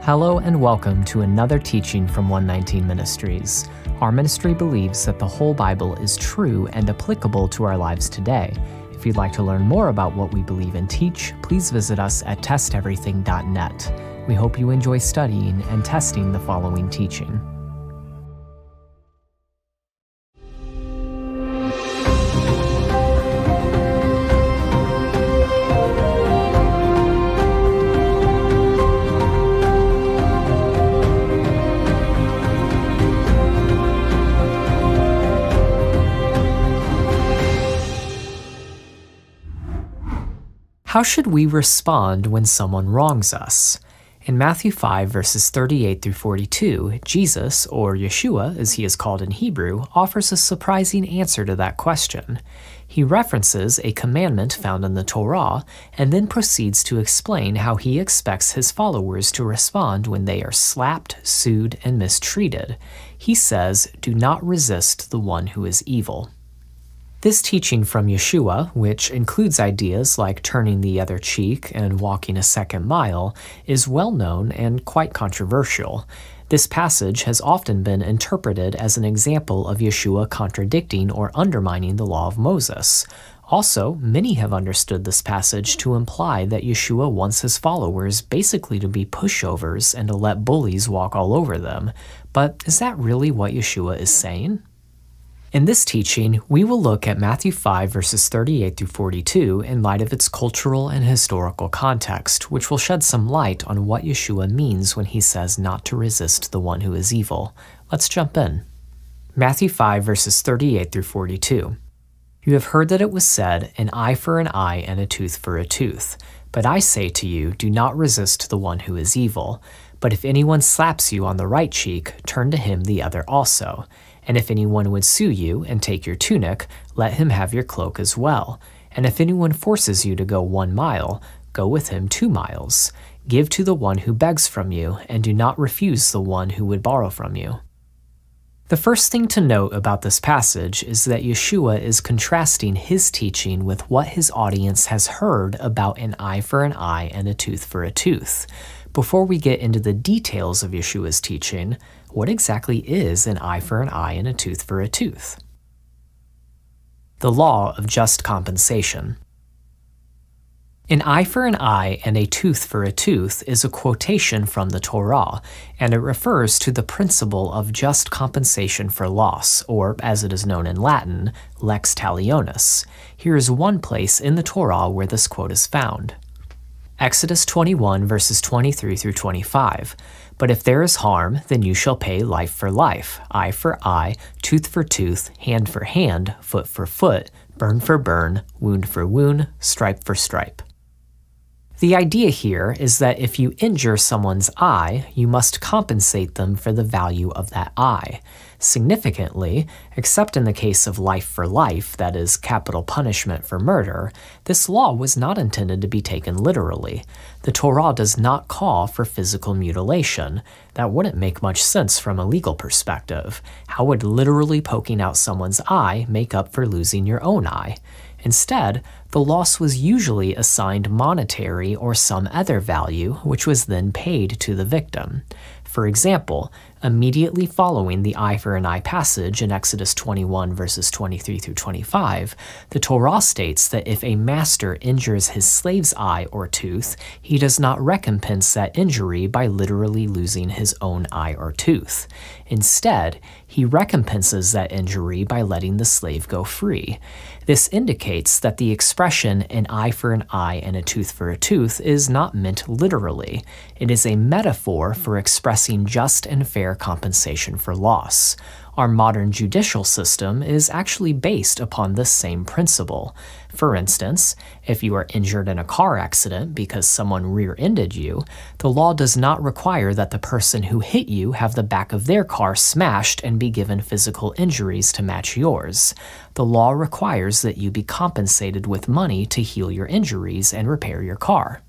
Hello and welcome to another teaching from 119 Ministries. Our ministry believes that the whole Bible is true and applicable to our lives today. If you'd like to learn more about what we believe and teach, please visit us at testeverything.net. We hope you enjoy studying and testing the following teaching. How should we respond when someone wrongs us? In Matthew 5, verses 38 through 42, Jesus, or Yeshua as he is called in Hebrew, offers a surprising answer to that question. He references a commandment found in the Torah and then proceeds to explain how he expects his followers to respond when they are slapped, sued, and mistreated. He says, "Do not resist the one who is evil." This teaching from Yeshua, which includes ideas like turning the other cheek and walking a second mile, is well known and quite controversial. This passage has often been interpreted as an example of Yeshua contradicting or undermining the law of Moses. Also, many have understood this passage to imply that Yeshua wants his followers basically to be pushovers and to let bullies walk all over them. But is that really what Yeshua is saying? In this teaching, we will look at Matthew 5 verses 38 through 42 in light of its cultural and historical context, which will shed some light on what Yeshua means when he says not to resist the one who is evil. Let's jump in. Matthew 5 verses 38 through 42. You have heard that it was said, an eye for an eye and a tooth for a tooth. But I say to you, do not resist the one who is evil. But if anyone slaps you on the right cheek, turn to him the other also. And if anyone would sue you and take your tunic, let him have your cloak as well. And if anyone forces you to go 1 mile, go with him 2 miles. Give to the one who begs from you, and do not refuse the one who would borrow from you. The first thing to note about this passage is that Yeshua is contrasting his teaching with what his audience has heard about an eye for an eye and a tooth for a tooth. Before we get into the details of Yeshua's teaching, what exactly is an eye for an eye and a tooth for a tooth? The law of just compensation. An eye for an eye and a tooth for a tooth is a quotation from the Torah, and it refers to the principle of just compensation for loss, or as it is known in Latin, lex talionis. Here is one place in the Torah where this quote is found. Exodus 21 verses 23 through 25. But if there is harm, then you shall pay life for life, eye for eye, tooth for tooth, hand for hand, foot for foot, burn for burn, wound for wound, stripe for stripe. The idea here is that if you injure someone's eye, you must compensate them for the value of that eye. Significantly, except in the case of life for life, that is, capital punishment for murder, this law was not intended to be taken literally. The Torah does not call for physical mutilation. That wouldn't make much sense from a legal perspective. How would literally poking out someone's eye make up for losing your own eye? Instead, the loss was usually assigned monetary or some other value, which was then paid to the victim. For example, immediately following the eye for an eye passage in Exodus 21 verses 23 through 25, the Torah states that if a master injures his slave's eye or tooth, he does not recompense that injury by literally losing his own eye or tooth. Instead, he recompenses that injury by letting the slave go free. This indicates that the expression an eye for an eye and a tooth for a tooth is not meant literally. It is a metaphor for expressing just and fair compensation for loss. Our modern judicial system is actually based upon this same principle. For instance, if you are injured in a car accident because someone rear-ended you, the law does not require that the person who hit you have the back of their car smashed and be given physical injuries to match yours. The law requires that you be compensated with money to heal your injuries and repair your car.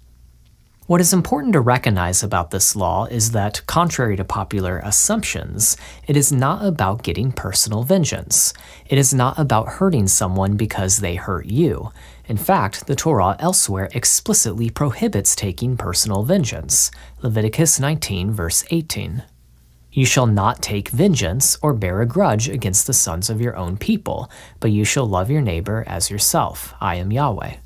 What is important to recognize about this law is that, contrary to popular assumptions, it is not about getting personal vengeance. It is not about hurting someone because they hurt you. In fact, the Torah elsewhere explicitly prohibits taking personal vengeance. Leviticus 19, verse 18. You shall not take vengeance or bear a grudge against the sons of your own people, but you shall love your neighbor as yourself. I am Yahweh.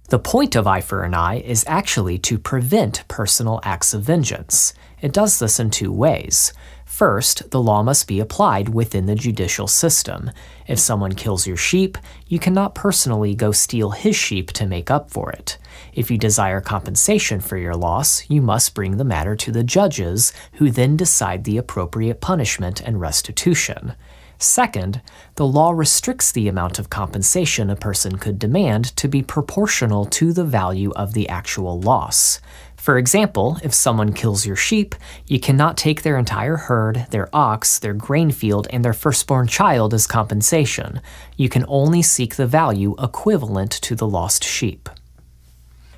The point of eye for an eye is actually to prevent personal acts of vengeance. It does this in two ways. First, the law must be applied within the judicial system. If someone kills your sheep, you cannot personally go steal his sheep to make up for it. If you desire compensation for your loss, you must bring the matter to the judges, who then decide the appropriate punishment and restitution. Second, the law restricts the amount of compensation a person could demand to be proportional to the value of the actual loss. For example, if someone kills your sheep, you cannot take their entire herd, their ox, their grain field, and their firstborn child as compensation. You can only seek the value equivalent to the lost sheep.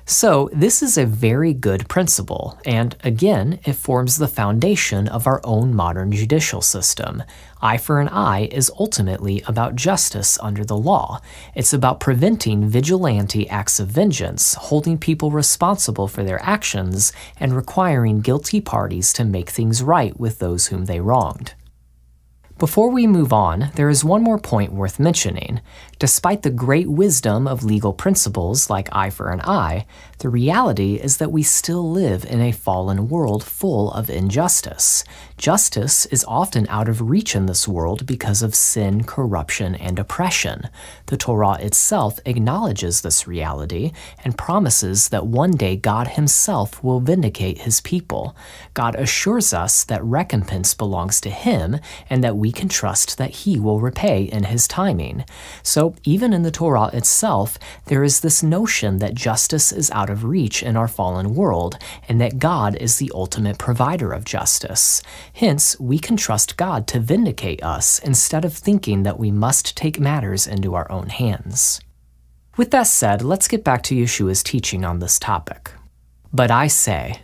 So, this is a very good principle, and again, it forms the foundation of our own modern judicial system. Eye for an eye is ultimately about justice under the law. It's about preventing vigilante acts of vengeance, holding people responsible for their actions, and requiring guilty parties to make things right with those whom they wronged. Before we move on, there is one more point worth mentioning. Despite the great wisdom of legal principles like eye for an eye, the reality is that we still live in a fallen world full of injustice. Justice is often out of reach in this world because of sin, corruption, and oppression. The Torah itself acknowledges this reality and promises that one day God himself will vindicate his people. God assures us that recompense belongs to him and that we can trust that he will repay in his timing. So even in the Torah itself, there is this notion that justice is out of reach in our fallen world, and that God is the ultimate provider of justice. Hence, we can trust God to vindicate us instead of thinking that we must take matters into our own hands. With that said, let's get back to Yeshua's teaching on this topic. But I say.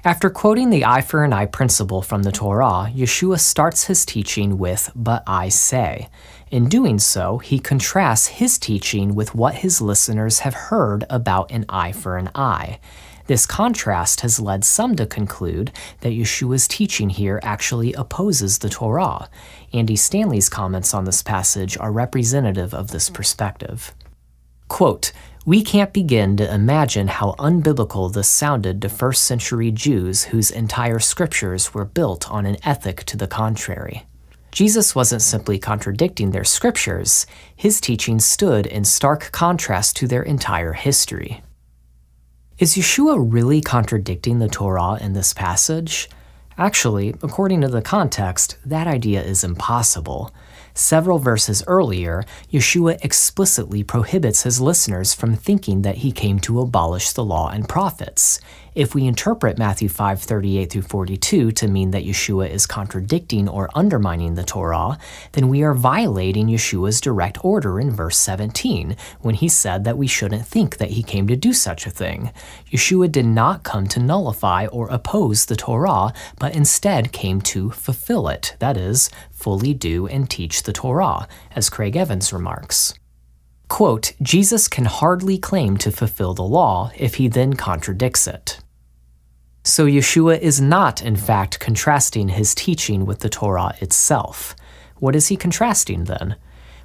After quoting the eye for an eye principle from the Torah, Yeshua starts his teaching with, "But I say." In doing so, he contrasts his teaching with what his listeners have heard about an eye for an eye. This contrast has led some to conclude that Yeshua's teaching here actually opposes the Torah. Andy Stanley's comments on this passage are representative of this perspective. Quote, "We can't begin to imagine how unbiblical this sounded to first-century Jews whose entire scriptures were built on an ethic to the contrary." Jesus wasn't simply contradicting their scriptures, his teaching stood in stark contrast to their entire history. Is Yeshua really contradicting the Torah in this passage? Actually, according to the context, that idea is impossible. Several verses earlier, Yeshua explicitly prohibits his listeners from thinking that he came to abolish the law and prophets. If we interpret Matthew 5:38-42 to mean that Yeshua is contradicting or undermining the Torah, then we are violating Yeshua's direct order in verse 17, when he said that we shouldn't think that he came to do such a thing. Yeshua did not come to nullify or oppose the Torah, but instead came to fulfill it, that is, fully do and teach the Torah, as Craig Evans remarks. Quote, "Jesus can hardly claim to fulfill the law if he then contradicts it." So Yeshua is not, in fact, contrasting his teaching with the Torah itself. What is he contrasting then?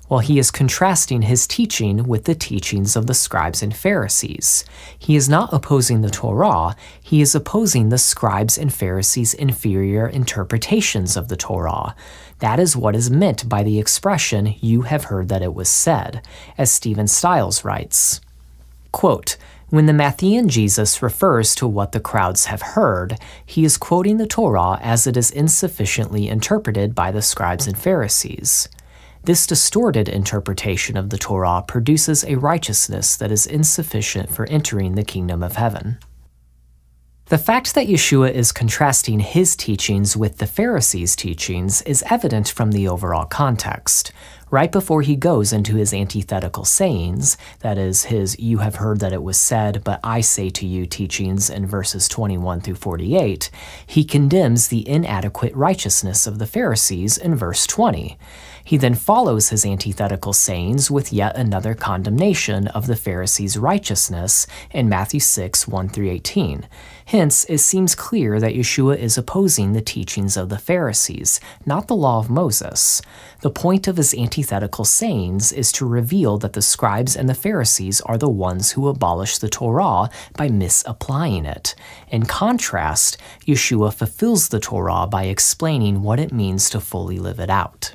Well, he is contrasting his teaching with the teachings of the scribes and Pharisees. He is not opposing the Torah, he is opposing the scribes and Pharisees' inferior interpretations of the Torah. That is what is meant by the expression, "you have heard that it was said," as Stephen Stiles writes. Quote, "When the Matthean Jesus refers to what the crowds have heard, he is quoting the Torah as it is insufficiently interpreted by the scribes and Pharisees. This distorted interpretation of the Torah produces a righteousness that is insufficient for entering the kingdom of heaven." The fact that Yeshua is contrasting his teachings with the Pharisees' teachings is evident from the overall context. Right before he goes into his antithetical sayings, that is, his "you have heard that it was said, but I say to you" teachings in verses 21 through 48, he condemns the inadequate righteousness of the Pharisees in verse 20. He then follows his antithetical sayings with yet another condemnation of the Pharisees' righteousness in Matthew 6, 1 through 18. Hence, it seems clear that Yeshua is opposing the teachings of the Pharisees, not the law of Moses. The point of his antithetical sayings is to reveal that the scribes and the Pharisees are the ones who abolish the Torah by misapplying it. In contrast, Yeshua fulfills the Torah by explaining what it means to fully live it out.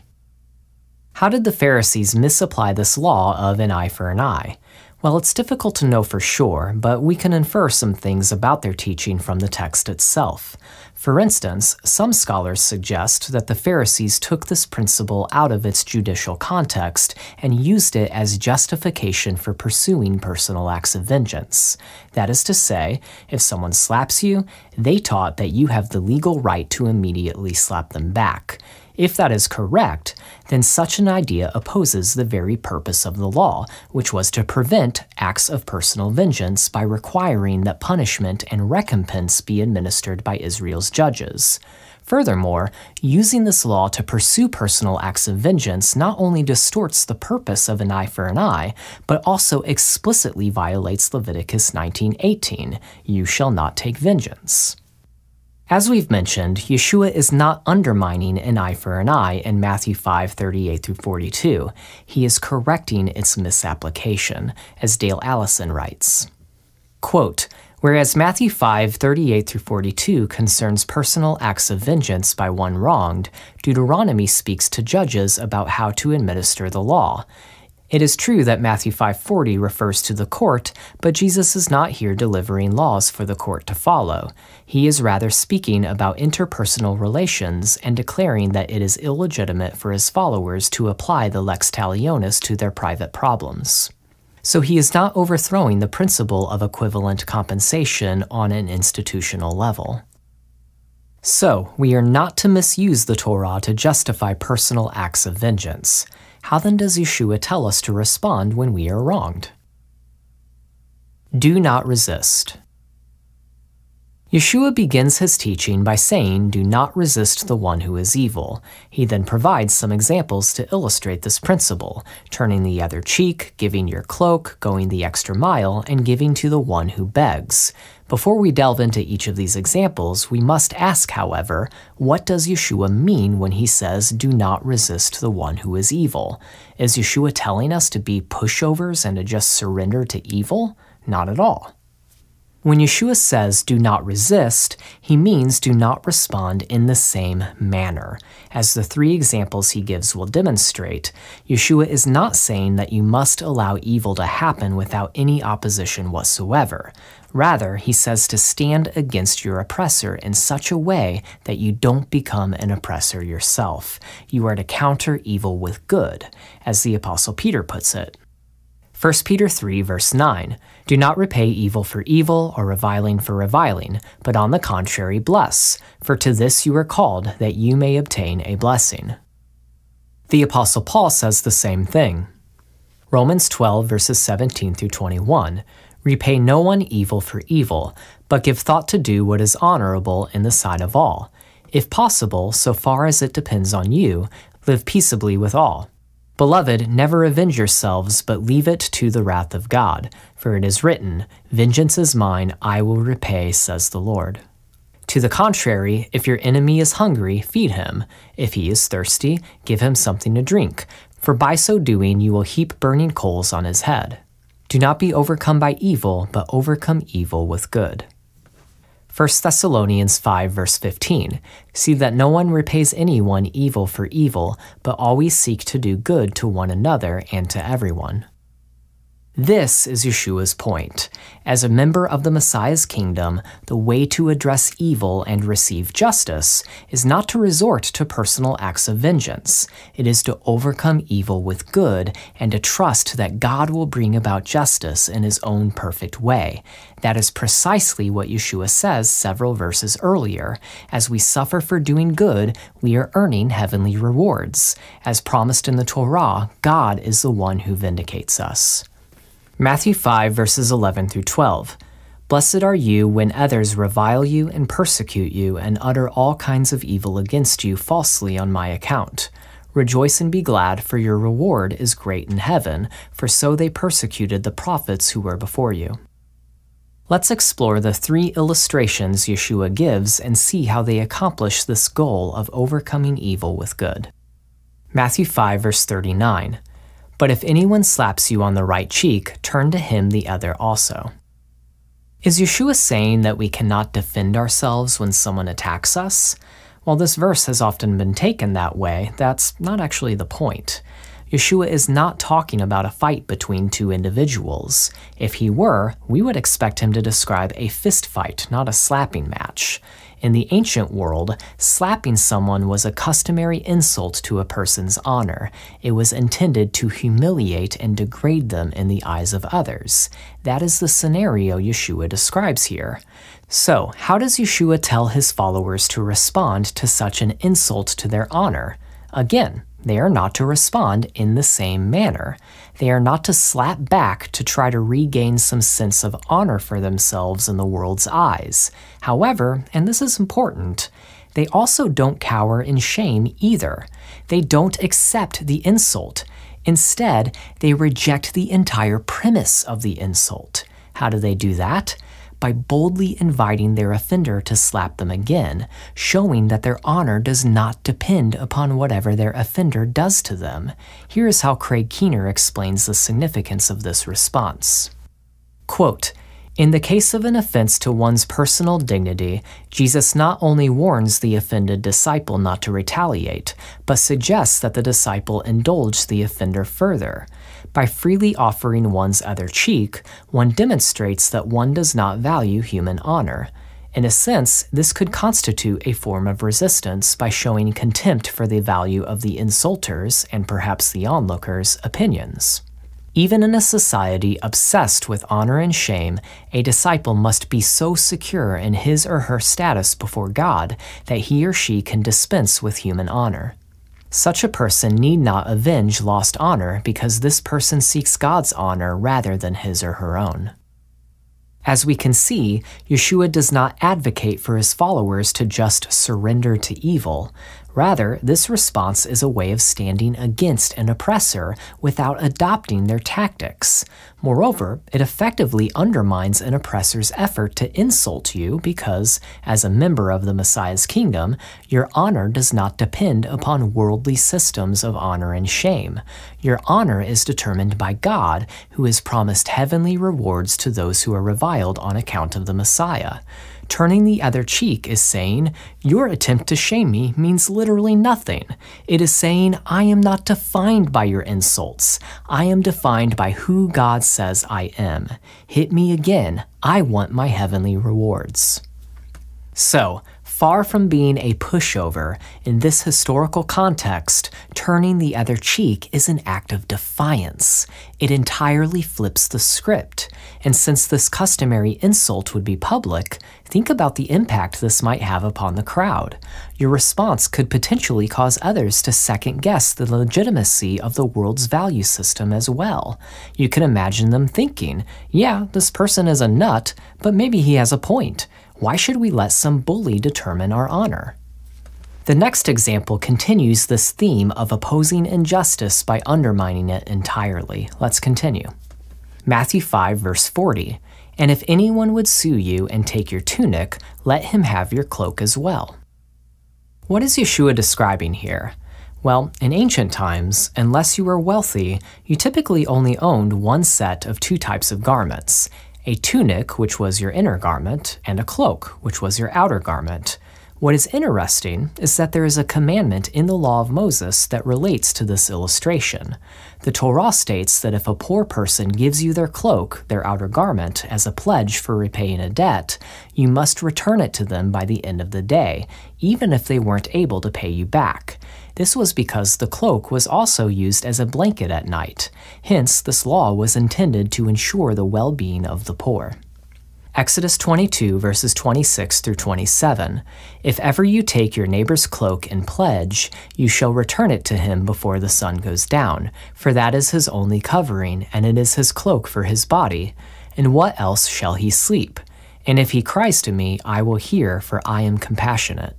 How did the Pharisees misapply this law of an eye for an eye? Well, it's difficult to know for sure, but we can infer some things about their teaching from the text itself. For instance, some scholars suggest that the Pharisees took this principle out of its judicial context and used it as justification for pursuing personal acts of vengeance. That is to say, if someone slaps you, they taught that you have the legal right to immediately slap them back. If that is correct, then such an idea opposes the very purpose of the law, which was to prevent acts of personal vengeance by requiring that punishment and recompense be administered by Israel's judges. Furthermore, using this law to pursue personal acts of vengeance not only distorts the purpose of an eye for an eye, but also explicitly violates Leviticus 19:18, "You shall not take vengeance." As we've mentioned, Yeshua is not undermining an eye for an eye in Matthew 5:38 through 42. He is correcting its misapplication, as Dale Allison writes. Quote, "Whereas Matthew 5:38 through 42 concerns personal acts of vengeance by one wronged, Deuteronomy speaks to judges about how to administer the law. It is true that Matthew 5:40 refers to the court, but Jesus is not here delivering laws for the court to follow. He is rather speaking about interpersonal relations and declaring that it is illegitimate for his followers to apply the lex talionis to their private problems. So he is not overthrowing the principle of equivalent compensation on an institutional level. So, we are not to misuse the Torah to justify personal acts of vengeance. How then does Yeshua tell us to respond when we are wronged? Do not resist. Yeshua begins his teaching by saying, "Do not resist the one who is evil." He then provides some examples to illustrate this principle: turning the other cheek, giving your cloak, going the extra mile, and giving to the one who begs. Before we delve into each of these examples, we must ask, however, what does Yeshua mean when he says, "Do not resist the one who is evil"? Is Yeshua telling us to be pushovers and to just surrender to evil? Not at all. When Yeshua says, "do not resist," he means do not respond in the same manner. As the three examples he gives will demonstrate, Yeshua is not saying that you must allow evil to happen without any opposition whatsoever. Rather, he says to stand against your oppressor in such a way that you don't become an oppressor yourself. You are to counter evil with good, as the Apostle Peter puts it. 1 Peter 3, verse 9, "Do not repay evil for evil or reviling for reviling, but on the contrary bless, for to this you are called, that you may obtain a blessing." The Apostle Paul says the same thing. Romans 12, verses 17 through 21, "Repay no one evil for evil, but give thought to do what is honorable in the sight of all. If possible, so far as it depends on you, live peaceably with all. Beloved, never avenge yourselves, but leave it to the wrath of God. For it is written, 'Vengeance is mine, I will repay, says the Lord.' To the contrary, if your enemy is hungry, feed him. If he is thirsty, give him something to drink, for by so doing you will heap burning coals on his head. Do not be overcome by evil, but overcome evil with good." 1 Thessalonians 5, verse 15, "See that no one repays anyone evil for evil, but always seek to do good to one another and to everyone." This is Yeshua's point. As a member of the Messiah's kingdom, the way to address evil and receive justice is not to resort to personal acts of vengeance. It is to overcome evil with good and to trust that God will bring about justice in his own perfect way. That is precisely what Yeshua says several verses earlier. As we suffer for doing good, we are earning heavenly rewards. As promised in the Torah, God is the one who vindicates us. Matthew 5 verses 11 through 12. Blessed are you when others revile you and persecute you and utter all kinds of evil against you falsely on my account. Rejoice and be glad, for your reward is great in heaven, for so they persecuted the prophets who were before you. Let's explore the 3 illustrations Yeshua gives and see how they accomplish this goal of overcoming evil with good. Matthew 5 verse 39. But if anyone slaps you on the right cheek, turn to him the other also. Is Yeshua saying that we cannot defend ourselves when someone attacks us? While this verse has often been taken that way, that's not actually the point. Yeshua is not talking about a fight between 2 individuals. If he were, we would expect him to describe a fist fight, not a slapping match. In the ancient world, slapping someone was a customary insult to a person's honor. It was intended to humiliate and degrade them in the eyes of others. That is the scenario Yeshua describes here. So, how does Yeshua tell his followers to respond to such an insult to their honor? Again, they are not to respond in the same manner. They are not to slap back to try to regain some sense of honor for themselves in the world's eyes. However, and this is important, they also don't cower in shame either. They don't accept the insult. Instead, they reject the entire premise of the insult. How do they do that? By boldly inviting their offender to slap them again, showing that their honor does not depend upon whatever their offender does to them. Here is how Craig Keener explains the significance of this response. Quote, in the case of an offense to one's personal dignity, Jesus not only warns the offended disciple not to retaliate, but suggests that the disciple indulge the offender further. By freely offering one's other cheek, one demonstrates that one does not value human honor. In a sense, this could constitute a form of resistance by showing contempt for the value of the insulter's, and perhaps the onlooker's, opinions. Even in a society obsessed with honor and shame, a disciple must be so secure in his or her status before God that he or she can dispense with human honor. Such a person need not avenge lost honor because this person seeks God's honor rather than his or her own. As we can see, Yeshua does not advocate for his followers to just surrender to evil. Rather, this response is a way of standing against an oppressor without adopting their tactics. Moreover, it effectively undermines an oppressor's effort to insult you because, as a member of the Messiah's kingdom, your honor does not depend upon worldly systems of honor and shame. Your honor is determined by God, who has promised heavenly rewards to those who are reviled on account of the Messiah. Turning the other cheek is saying, your attempt to shame me means literally nothing. It is saying, I am not defined by your insults. I am defined by who God says I am. Hit me again. I want my heavenly rewards. So, far from being a pushover, in this historical context, turning the other cheek is an act of defiance. It entirely flips the script. And since this customary insult would be public, think about the impact this might have upon the crowd. Your response could potentially cause others to second-guess the legitimacy of the world's value system as well. You can imagine them thinking, yeah, this person is a nut, but maybe he has a point. Why should we let some bully determine our honor? The next example continues this theme of opposing injustice by undermining it entirely. Let's continue. Matthew 5 verse 40, and if anyone would sue you and take your tunic, let him have your cloak as well. What is Yeshua describing here? Well, in ancient times, unless you were wealthy, you typically only owned one set of 2 types of garments. A tunic, which was your inner garment, and a cloak, which was your outer garment. What is interesting is that there is a commandment in the law of Moses that relates to this illustration. The Torah states that if a poor person gives you their cloak, their outer garment, as a pledge for repaying a debt, you must return it to them by the end of the day, even if they weren't able to pay you back. This was because the cloak was also used as a blanket at night. Hence, this law was intended to ensure the well-being of the poor. Exodus 22 verses 26 through 27. If ever you take your neighbor's cloak in pledge, you shall return it to him before the sun goes down, for that is his only covering, and it is his cloak for his body. And what else shall he sleep? And if he cries to me, I will hear, for I am compassionate.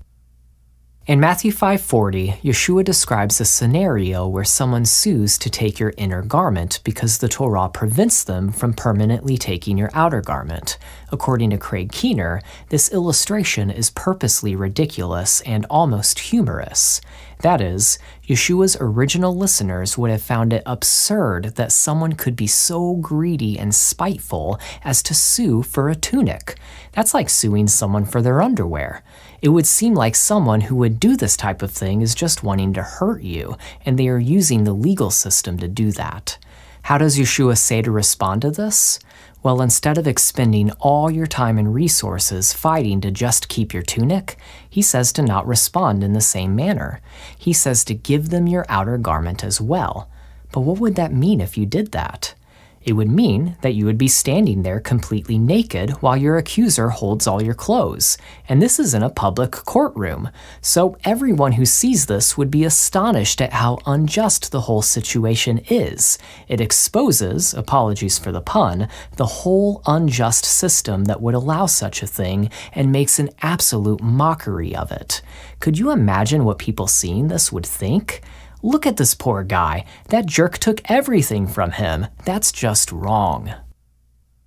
In Matthew 5:40, Yeshua describes a scenario where someone sues to take your inner garment because the Torah prevents them from permanently taking your outer garment. According to Craig Keener, this illustration is purposely ridiculous and almost humorous. That is, Yeshua's original listeners would have found it absurd that someone could be so greedy and spiteful as to sue for a tunic. That's like suing someone for their underwear. It would seem like someone who would do this type of thing is just wanting to hurt you, and they are using the legal system to do that. How does Yeshua say to respond to this? Well, instead of expending all your time and resources fighting to just keep your tunic, he says to not respond in the same manner. He says to give them your outer garment as well. But what would that mean if you did that? It would mean that you would be standing there completely naked while your accuser holds all your clothes, and this is in a public courtroom, so everyone who sees this would be astonished at how unjust the whole situation is. It exposes, apologies for the pun, the whole unjust system that would allow such a thing and makes an absolute mockery of it. Could you imagine what people seeing this would think? Look at this poor guy. That jerk took everything from him. That's just wrong.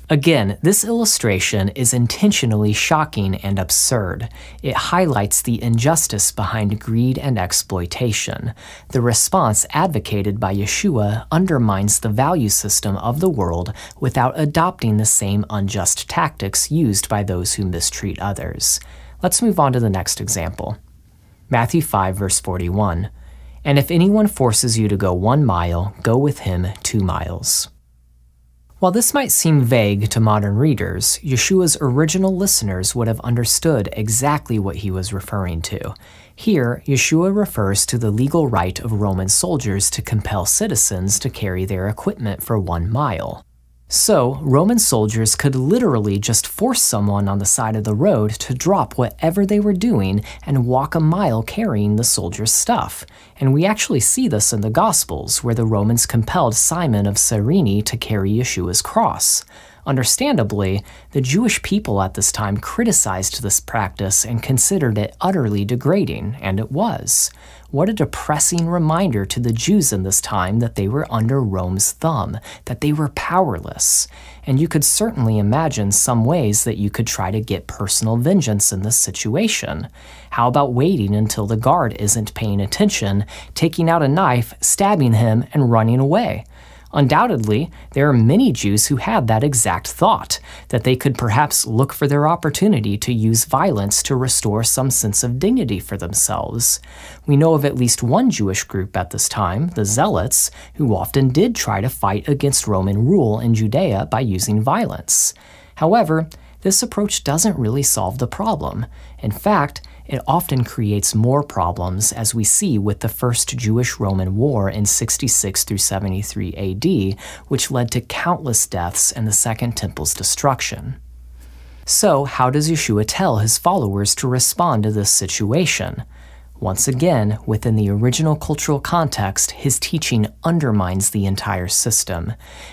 Again, this illustration is intentionally shocking and absurd. It highlights the injustice behind greed and exploitation. The response advocated by Yeshua undermines the value system of the world without adopting the same unjust tactics used by those who mistreat others. Let's move on to the next example. Matthew 5 verse 41. And if anyone forces you to go 1 mile, go with him 2 miles. While this might seem vague to modern readers, Yeshua's original listeners would have understood exactly what he was referring to. Here, Yeshua refers to the legal right of Roman soldiers to compel citizens to carry their equipment for 1 mile. So, Roman soldiers could literally just force someone on the side of the road to drop whatever they were doing and walk a mile carrying the soldier's stuff. And we actually see this in the Gospels, where the Romans compelled Simon of Cyrene to carry Yeshua's cross. Understandably, the Jewish people at this time criticized this practice and considered it utterly degrading, and it was. What a depressing reminder to the Jews in this time that they were under Rome's thumb, that they were powerless. And you could certainly imagine some ways that you could try to get personal vengeance in this situation. How about waiting until the guard isn't paying attention, taking out a knife, stabbing him, and running away? Undoubtedly, there are many Jews who had that exact thought, that they could perhaps look for their opportunity to use violence to restore some sense of dignity for themselves. We know of at least one Jewish group at this time, the Zealots, who often did try to fight against Roman rule in Judea by using violence. However, this approach doesn't really solve the problem. In fact, it often creates more problems, as we see with the First Jewish-Roman War in 66 through 73 AD, which led to countless deaths and the Second Temple's destruction. So, how does Yeshua tell his followers to respond to this situation? Once again, within the original cultural context, his teaching undermines the entire system.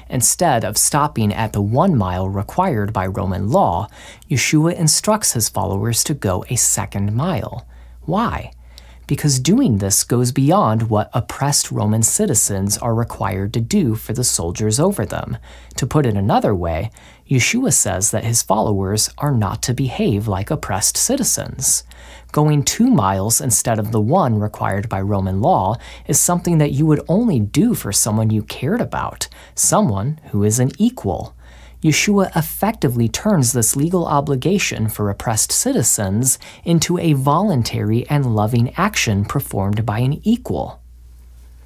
Instead of stopping at the 1 mile required by Roman law, Yeshua instructs his followers to go a 2nd mile. Why? Because doing this goes beyond what oppressed Roman citizens are required to do for the soldiers over them. To put it another way, Yeshua says that his followers are not to behave like oppressed citizens. Going 2 miles instead of the 1 required by Roman law is something that you would only do for someone you cared about, someone who is an equal. Yeshua effectively turns this legal obligation for oppressed citizens into a voluntary and loving action performed by an equal.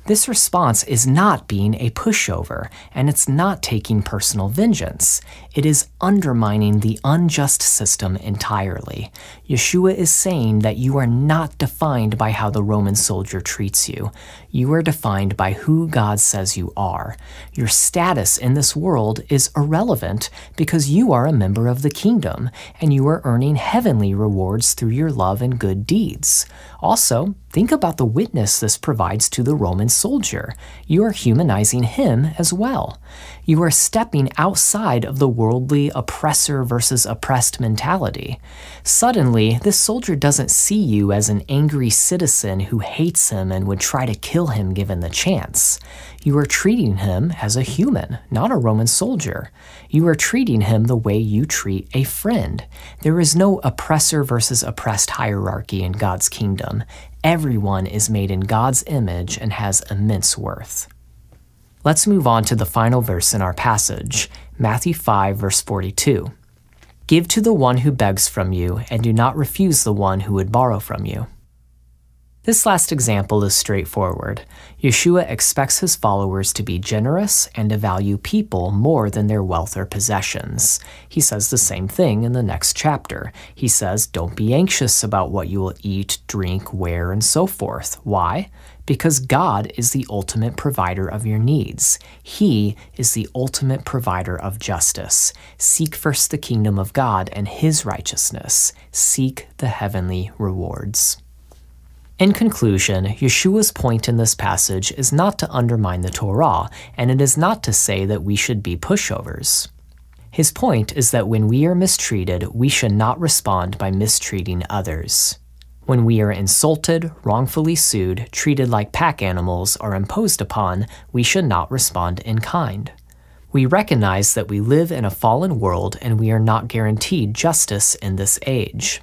This response is not being a pushover, and it's not taking personal vengeance. It is undermining the unjust system entirely. Yeshua is saying that you are not defined by how the Roman soldier treats you. You are defined by who God says you are. Your status in this world is irrelevant because you are a member of the kingdom, and you are earning heavenly rewards through your love and good deeds. Also, think about the witness this provides to the Roman soldier. You are humanizing him as well. You are stepping outside of the worldly oppressor versus oppressed mentality. Suddenly, this soldier doesn't see you as an angry citizen who hates him and would try to kill him given the chance. You are treating him as a human, not a Roman soldier. You are treating him the way you treat a friend. There is no oppressor versus oppressed hierarchy in God's kingdom. Everyone is made in God's image and has immense worth. Let's move on to the final verse in our passage, Matthew 5, verse 42. Give to the one who begs from you, and do not refuse the one who would borrow from you. This last example is straightforward. Yeshua expects his followers to be generous and to value people more than their wealth or possessions. He says the same thing in the next chapter. He says, don't be anxious about what you will eat, drink, wear, and so forth. Why? Because God is the ultimate provider of your needs. He is the ultimate provider of justice. Seek first the kingdom of God and his righteousness. Seek the heavenly rewards. In conclusion, Yeshua's point in this passage is not to undermine the Torah, and it is not to say that we should be pushovers. His point is that when we are mistreated, we should not respond by mistreating others. When we are insulted, wrongfully sued, treated like pack animals, or imposed upon, we should not respond in kind. We recognize that we live in a fallen world and we are not guaranteed justice in this age.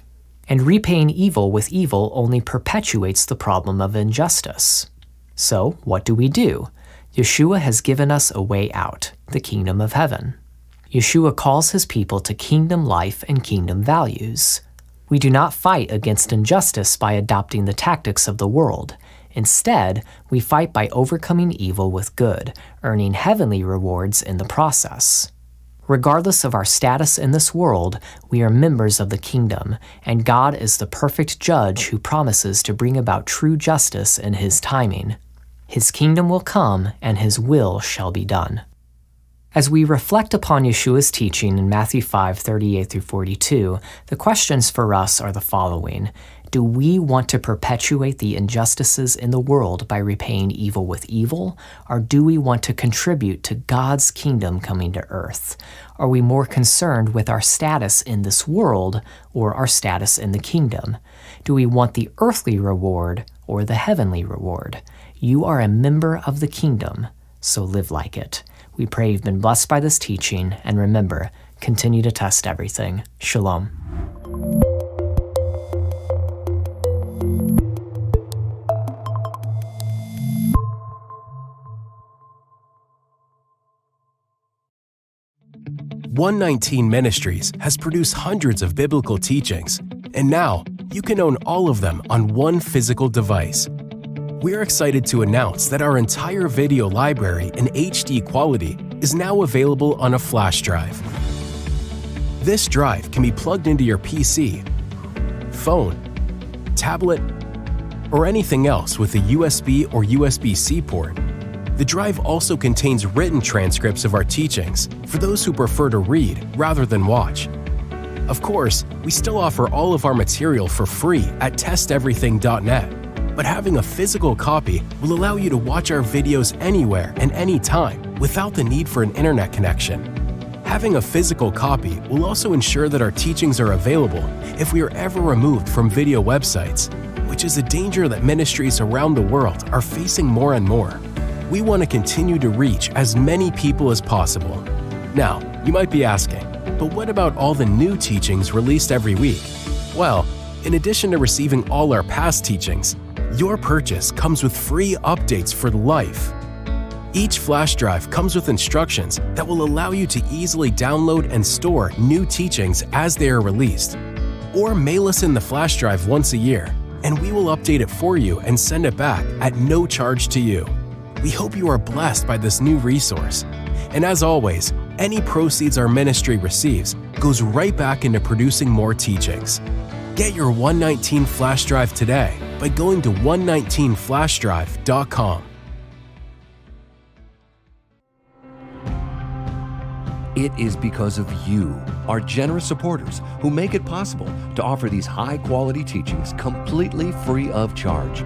And repaying evil with evil only perpetuates the problem of injustice. So, what do? Yeshua has given us a way out, the kingdom of heaven. Yeshua calls his people to kingdom life and kingdom values. We do not fight against injustice by adopting the tactics of the world. Instead, we fight by overcoming evil with good, earning heavenly rewards in the process. Regardless of our status in this world, we are members of the kingdom, and God is the perfect judge who promises to bring about true justice in his timing. His kingdom will come, and his will shall be done. As we reflect upon Yeshua's teaching in Matthew 5, 38 through 42, the questions for us are the following. Do we want to perpetuate the injustices in the world by repaying evil with evil, or do we want to contribute to God's kingdom coming to earth? Are we more concerned with our status in this world or our status in the kingdom? Do we want the earthly reward or the heavenly reward? You are a member of the kingdom, so live like it. We pray you've been blessed by this teaching, and remember, continue to test everything. Shalom. Ministries has produced hundreds of biblical teachings, and now you can own all of them on one physical device. We're excited to announce that our entire video library in HD quality is now available on a flash drive. This drive can be plugged into your PC, phone, tablet, or anything else with a USB or USB-C port. The drive also contains written transcripts of our teachings for those who prefer to read rather than watch. Of course, we still offer all of our material for free at testeverything.net, but having a physical copy will allow you to watch our videos anywhere and anytime without the need for an internet connection. Having a physical copy will also ensure that our teachings are available if we are ever removed from video websites, which is a danger that ministries around the world are facing more and more. We want to continue to reach as many people as possible. Now, you might be asking, but what about all the new teachings released every week? Well, in addition to receiving all our past teachings, your purchase comes with free updates for life. Each flash drive comes with instructions that will allow you to easily download and store new teachings as they are released. Or mail us in the flash drive once a year, and we will update it for you and send it back at no charge to you. We hope you are blessed by this new resource. And as always, any proceeds our ministry receives goes right back into producing more teachings. Get your 119 flash drive today by going to 119flashdrive.com. It is because of you, our generous supporters, who make it possible to offer these high-quality teachings completely free of charge.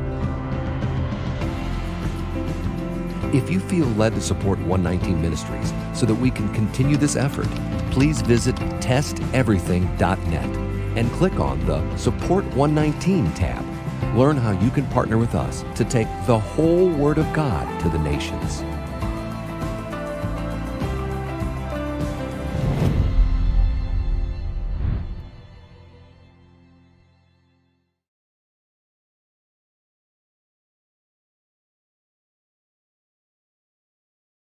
If you feel led to support 119 Ministries so that we can continue this effort, please visit testeverything.net and click on the Support 119 tab. Learn how you can partner with us to take the whole Word of God to the nations.